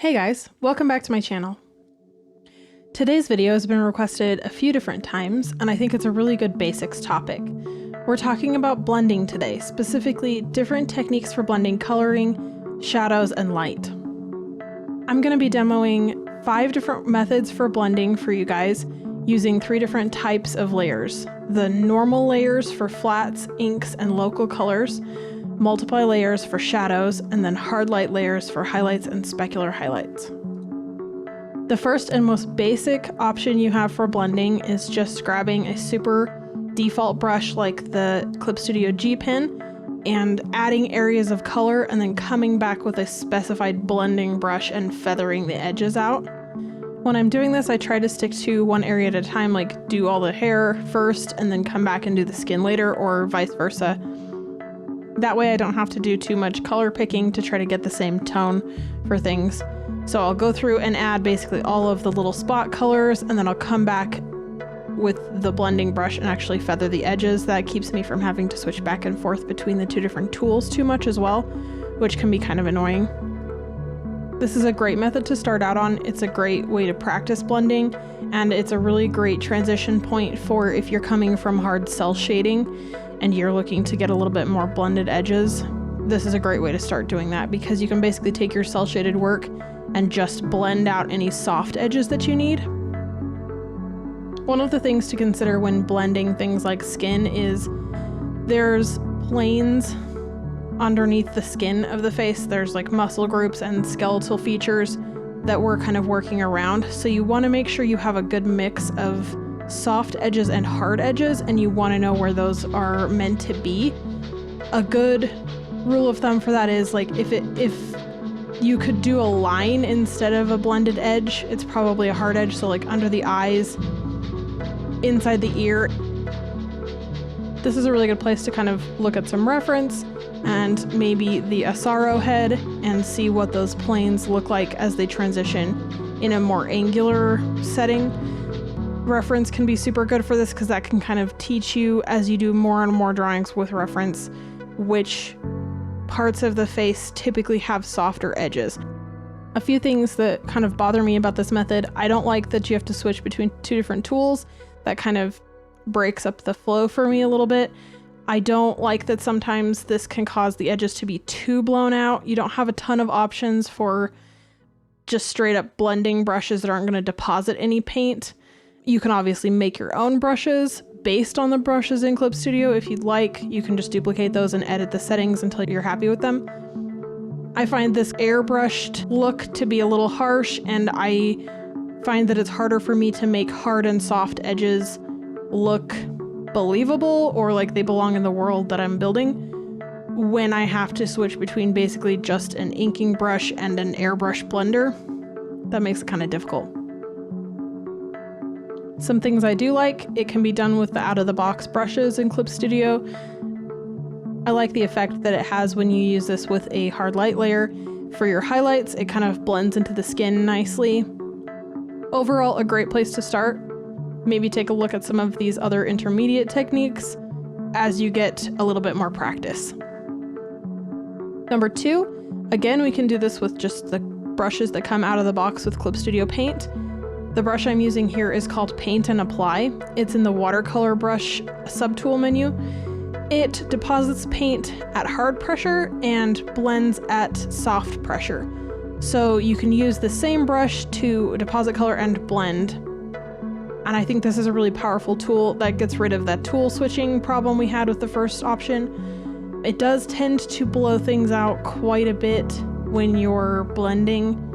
Hey guys, welcome back to my channel. Today's video has been requested a few different times, and I think it's a really good basics topic. We're talking about blending today, specifically different techniques for blending coloring, shadows, and light. I'm going to be demoing 5 different methods for blending for you guys using 3 different types of layers. The normal layers for flats, inks, and local colors, multiply layers for shadows, and then hard light layers for highlights and specular highlights. The first and most basic option you have for blending is just grabbing a super default brush like the Clip Studio G-pen and adding areas of color and then coming back with a specified blending brush and feathering the edges out. When I'm doing this, I try to stick to one area at a time, like do all the hair first and then come back and do the skin later, or vice versa. That way I don't have to do too much color picking to try to get the same tone for things. So I'll go through and add basically all of the little spot colors, and then I'll come back with the blending brush and actually feather the edges. That keeps me from having to switch back and forth between the 2 different tools too much as well, which can be kind of annoying. This is a great method to start out on. It's a great way to practice blending, and it's a really great transition point for if you're coming from hard cell shading and you're looking to get a little bit more blended edges. This is a great way to start doing that because you can basically take your cell shaded work and just blend out any soft edges that you need. One of the things to consider when blending things like skin is there's planes underneath the skin of the face. There's like muscle groups and skeletal features that we're kind of working around. So you want to make sure you have a good mix of soft edges and hard edges, and you want to know where those are meant to be. A good rule of thumb for that is like if you could do a line instead of a blended edge, it's probably a hard edge. So like under the eyes, inside the ear. This is a really good place to kind of look at some reference and maybe the Asaro Head and see what those planes look like as they transition in a more angular setting. Reference can be super good for this because that can kind of teach you as you do more and more drawings with reference which parts of the face typically have softer edges. A few things that kind of bother me about this method: I don't like that you have to switch between 2 different tools. That kind of breaks up the flow for me a little bit. I don't like that sometimes this can cause the edges to be too blown out. You don't have a ton of options for just straight up blending brushes that aren't going to deposit any paint. You can obviously make your own brushes based on the brushes in Clip Studio if you'd like. You can just duplicate those and edit the settings until you're happy with them. I find this airbrushed look to be a little harsh, and I find that it's harder for me to make hard and soft edges look believable or like they belong in the world that I'm building when I have to switch between basically just an inking brush and an airbrush blender. That makes it kind of difficult. Some things I do like: it can be done with the out-of-the-box brushes in Clip Studio. I like the effect that it has when you use this with a hard light layer. For your highlights, it kind of blends into the skin nicely. Overall, a great place to start. Maybe take a look at some of these other intermediate techniques as you get a little bit more practice. Number 2, again, we can do this with just the brushes that come out of the box with Clip Studio Paint. The brush I'm using here is called Paint and Apply. It's in the watercolor brush subtool menu. It deposits paint at hard pressure and blends at soft pressure. So you can use the same brush to deposit color and blend. And I think this is a really powerful tool that gets rid of that tool switching problem we had with the first option. It does tend to blow things out quite a bit when you're blending.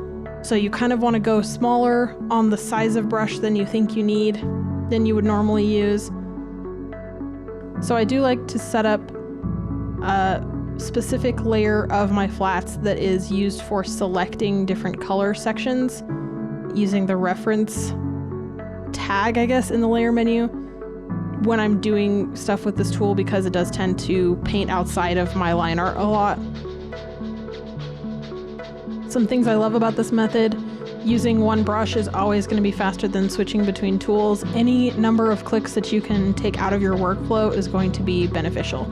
So you kind of want to go smaller on the size of brush than you think you need, than you would normally use. So I do like to set up a specific layer of my flats that is used for selecting different color sections using the reference tag, I guess, in the layer menu when I'm doing stuff with this tool, because it does tend to paint outside of my line art a lot. Some things I love about this method: using one brush is always going to be faster than switching between tools. Any number of clicks that you can take out of your workflow is going to be beneficial.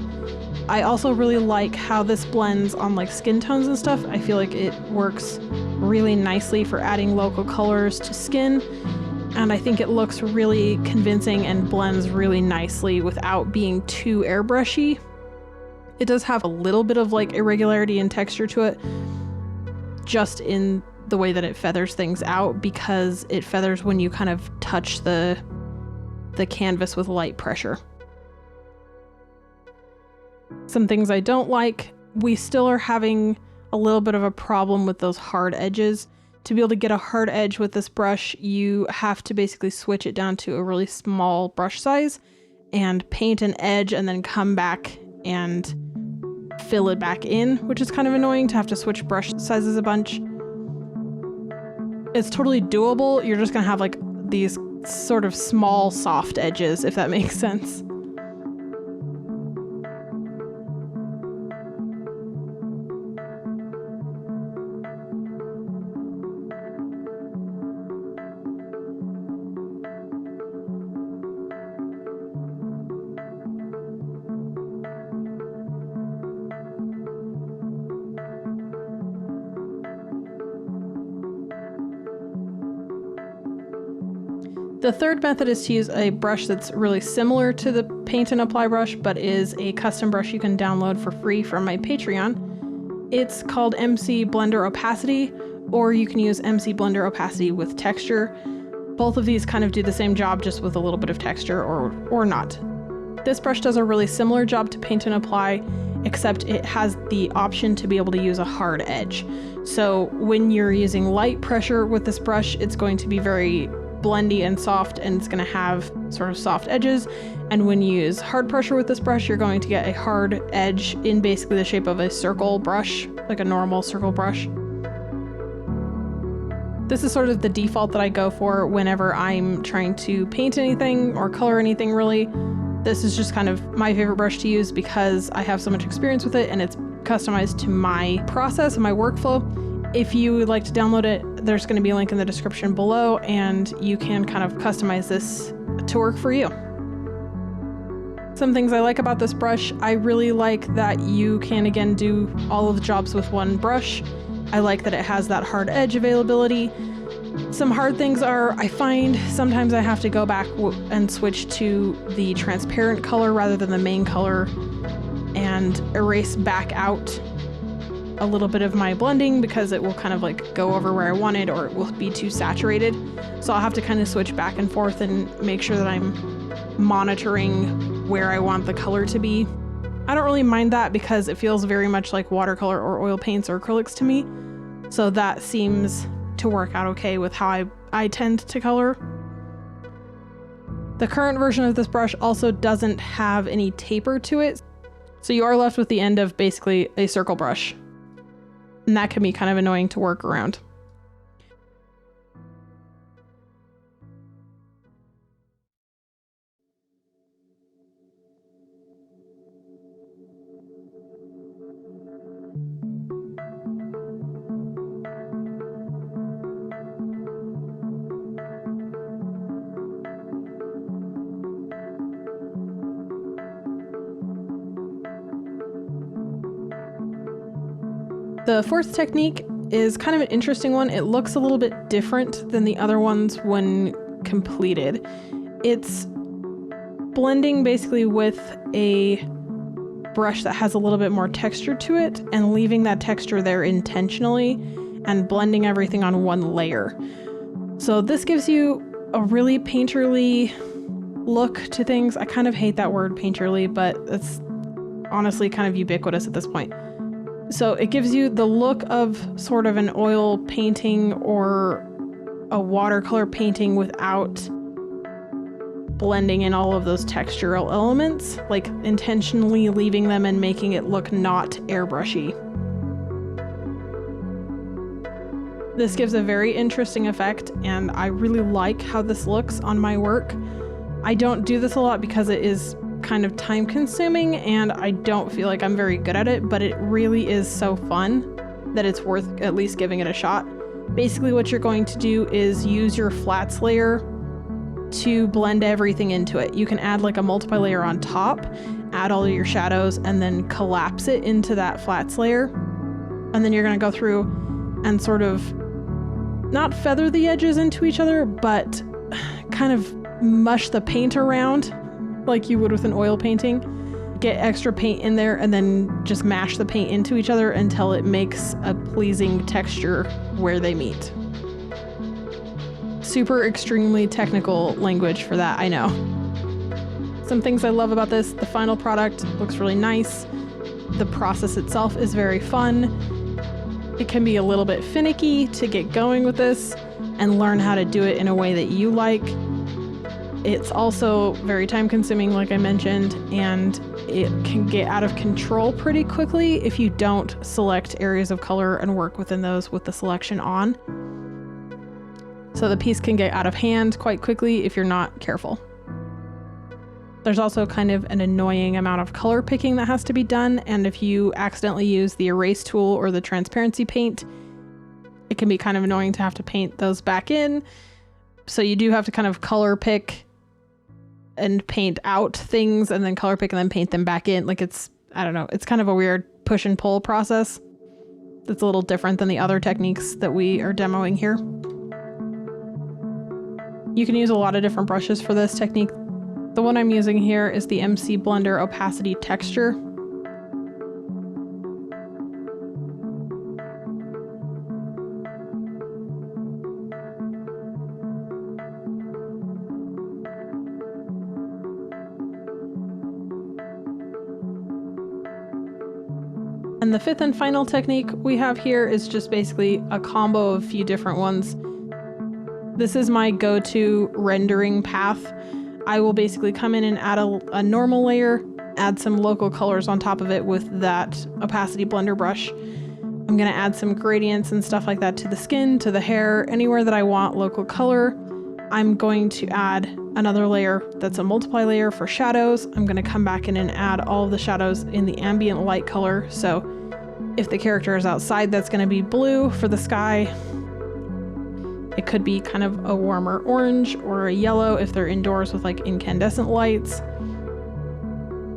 I also really like how this blends on like skin tones and stuff. I feel like it works really nicely for adding local colors to skin, and I think it looks really convincing and blends really nicely without being too airbrushy. It does have a little bit of like irregularity and texture to it, just in the way that it feathers things out, because it feathers when you kind of touch the canvas with light pressure. Some things I don't like, we still are having a little bit of a problem with those hard edges. To be able to get a hard edge with this brush, you have to basically switch it down to a really small brush size and paint an edge and then come back and fill it back in, which is kind of annoying to have to switch brush sizes a bunch. It's totally doable. You're just gonna have like these sort of small soft edges, if that makes sense. The third method is to use a brush that's really similar to the paint and apply brush, but is a custom brush you can download for free from my Patreon. It's called MC Blender Opacity, or you can use MC Blender Opacity with texture. Both of these kind of do the same job, just with a little bit of texture or not. This brush does a really similar job to paint and apply, except it has the option to be able to use a hard edge. So when you're using light pressure with this brush, it's going to be very blendy and soft, and it's going to have sort of soft edges. And when you use hard pressure with this brush, you're going to get a hard edge in basically the shape of a circle brush, like a normal circle brush. This is sort of the default that I go for whenever I'm trying to paint anything or color anything, really. This is just kind of my favorite brush to use because I have so much experience with it and it's customized to my process and my workflow. If you would like to download it, there's going to be a link in the description below, and you can kind of customize this to work for you. Some things I like about this brush, I really like that you can again do all of the jobs with one brush. I like that it has that hard edge availability. Some hard things are, I find sometimes I have to go back and switch to the transparent color rather than the main color and erase back out a little bit of my blending because it will kind of like go over where I wanted, or it will be too saturated. So I'll have to kind of switch back and forth and make sure that I'm monitoring where I want the color to be. I don't really mind that because it feels very much like watercolor or oil paints or acrylics to me. So that seems to work out okay with how I tend to color. The current version of this brush also doesn't have any taper to it. So you are left with the end of basically a circle brush. And that can be kind of annoying to work around. The fourth technique is kind of an interesting one. It looks a little bit different than the other ones when completed. It's blending basically with a brush that has a little bit more texture to it and leaving that texture there intentionally and blending everything on one layer. So this gives you a really painterly look to things. I kind of hate that word painterly, but it's honestly kind of ubiquitous at this point. So it gives you the look of sort of an oil painting or a watercolor painting without blending in all of those textural elements, like intentionally leaving them and making it look not airbrushy. This gives a very interesting effect, and I really like how this looks on my work. I don't do this a lot because it is kind of time consuming and I don't feel like I'm very good at it, but it really is so fun that it's worth at least giving it a shot. Basically what you're going to do is use your flats layer to blend everything into it. You can add like a multiply layer on top, add all of your shadows, and then collapse it into that flats layer. And then you're going to go through and sort of not feather the edges into each other, but kind of mush the paint around like you would with an oil painting. Get extra paint in there and then just mash the paint into each other until it makes a pleasing texture where they meet. Super extremely technical language for that, I know. Some things I love about this: the final product looks really nice. The process itself is very fun. It can be a little bit finicky to get going with this and learn how to do it in a way that you like. It's also very time consuming, like I mentioned, and it can get out of control pretty quickly if you don't select areas of color and work within those with the selection on. So the piece can get out of hand quite quickly if you're not careful. There's also kind of an annoying amount of color picking that has to be done, and if you accidentally use the erase tool or the transparency paint, it can be kind of annoying to have to paint those back in. So you do have to kind of color pick and paint out things and then color pick and then paint them back in. Like I don't know, it's kind of a weird push and pull process that's a little different than the other techniques that we are demoing here. You can use a lot of different brushes for this technique. The one I'm using here is the MC Blender Opacity Texture. And the fifth and final technique we have here is just basically a combo of a few different ones. This is my go-to rendering path. I will basically come in and add a normal layer, add some local colors on top of it with that Opacity Blender brush. I'm gonna add some gradients and stuff like that to the skin, to the hair, anywhere that I want local color. I'm going to add another layer that's a multiply layer for shadows. I'm gonna come back in and add all of the shadows in the ambient light color. So if the character is outside, that's gonna be blue for the sky. It could be kind of a warmer orange or a yellow if they're indoors with like incandescent lights.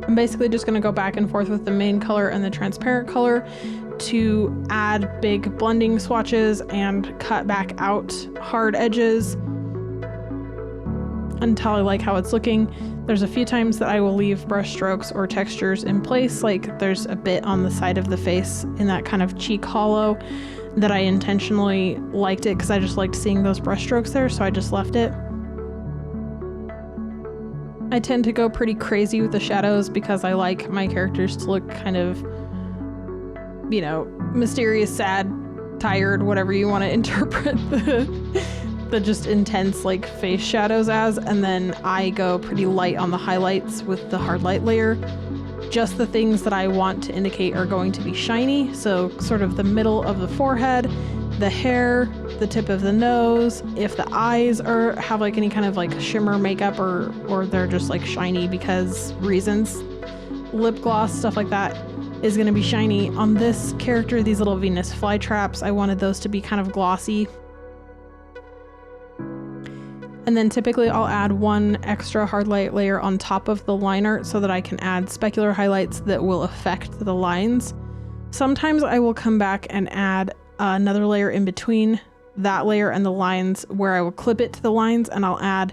I'm basically just gonna go back and forth with the main color and the transparent color to add big blending swatches and cut back out hard edges until I like how it's looking. There's a few times that I will leave brush strokes or textures in place, like there's a bit on the side of the face in that kind of cheek hollow that I intentionally liked it because I just liked seeing those brush strokes there, so I just left it. I tend to go pretty crazy with the shadows because I like my characters to look kind of, you know, mysterious, sad, tired, whatever you want to interpret the just intense like face shadows as, and then I go pretty light on the highlights with the hard light layer. Just the things that I want to indicate are going to be shiny, so sort of the middle of the forehead, the hair, the tip of the nose. If the eyes have like any kind of like shimmer makeup or they're just like shiny because reasons, lip gloss, stuff like that is going to be shiny. On this character, these little Venus flytraps, I wanted those to be kind of glossy. And then typically I'll add one extra hard light layer on top of the line art so that I can add specular highlights that will affect the lines. Sometimes I will come back and add another layer in between that layer and the lines where I will clip it to the lines, and I'll add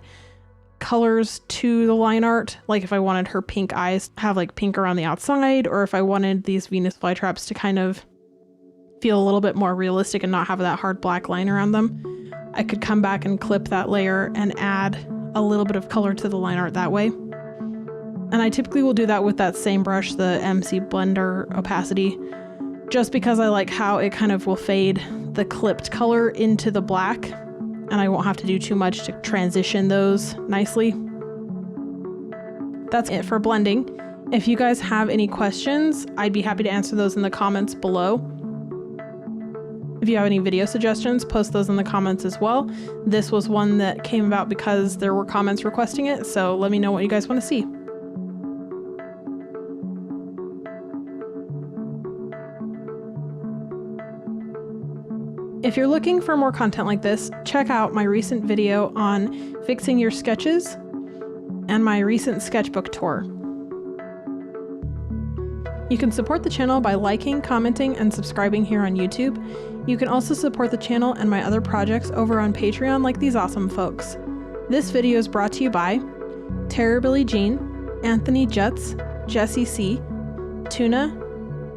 colors to the line art. Like if I wanted her pink eyes to have like pink around the outside, or if I wanted these Venus flytraps to kind of feel a little bit more realistic and not have that hard black line around them, I could come back and clip that layer and add a little bit of color to the line art that way. And I typically will do that with that same brush, the MC Blender Opacity, just because I like how it kind of will fade the clipped color into the black, and I won't have to do too much to transition those nicely. That's it for blending. If you guys have any questions, I'd be happy to answer those in the comments below. If you have any video suggestions, post those in the comments as well. This was one that came about because there were comments requesting it, so let me know what you guys want to see. If you're looking for more content like this, check out my recent video on fixing your sketches and my recent sketchbook tour. You can support the channel by liking, commenting, and subscribing here on YouTube. You can also support the channel and my other projects over on Patreon like these awesome folks. This video is brought to you by Terror Billie Jean, Anthony Jutz, Jesse C., Tuna,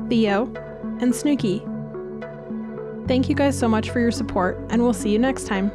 Theo, and Snooky. Thank you guys so much for your support, and we'll see you next time.